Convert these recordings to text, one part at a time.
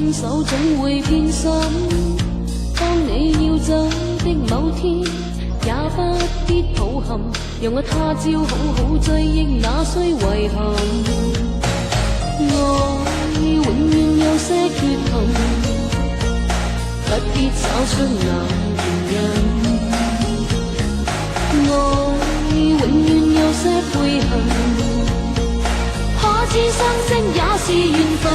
分手總會變心。當你要走的某天，也不必抱憾，讓我他朝好好追憶那些遺憾。愛永遠有些缺陷，不必找出那原因。愛永遠有些悔恨，可知相識也是緣分。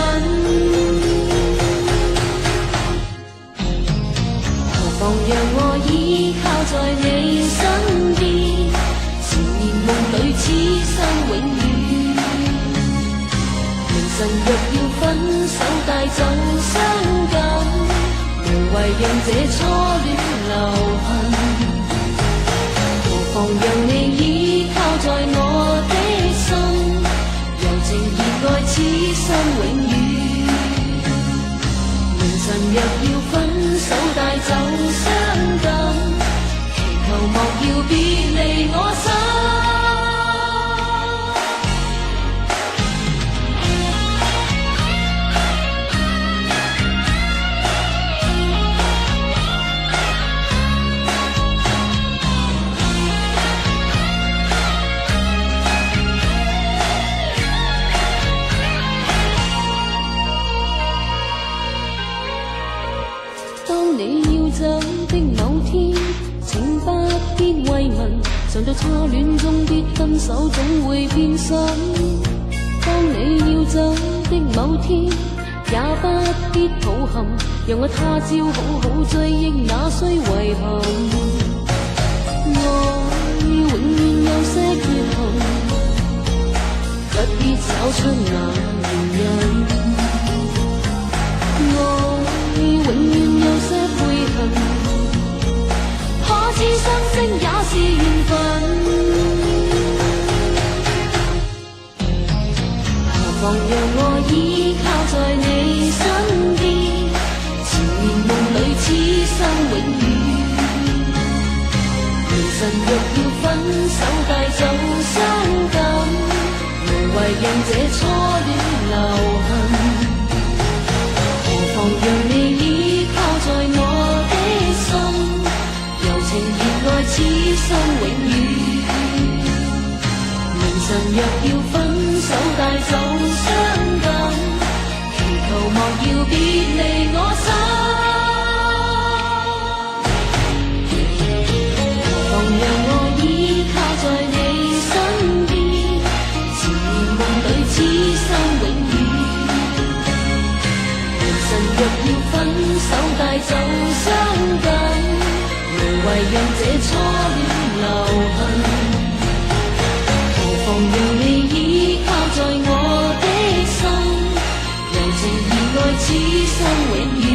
何妨讓我依靠在你身邊，纏綿夢裏此生永遠。明晨若要分手帶走傷感，無謂讓這初戀留痕。何妨讓你依靠在我的心，柔情熱愛此生永遠。明晨若要分手帶走傷感，祈求莫要別離我心。當你要走的某天，請不必慰問，嘗到初戀中必分手總會變心。當你要走的某天，也不必抱憾，讓我他朝好好追憶那些遺憾。愛永遠有些缺陷，不必找出那原因。愛永遠有些悔恨，可知相識也是緣分。何妨讓我依靠在你身邊，纏綿夢裏此生永遠。明晨若要分手帶走傷感，無謂讓這初戀留痕。何妨讓你依靠在我的心，柔情熱愛此生永遠。明晨若要分手帶走傷感，祈求莫要別離我心。何妨讓我依靠在你身邊，纏綿夢裏此生永遠。若要分手帶走傷感，無謂讓這初戀留痕。何妨讓你依靠在我的心，柔情熱愛此生永遠。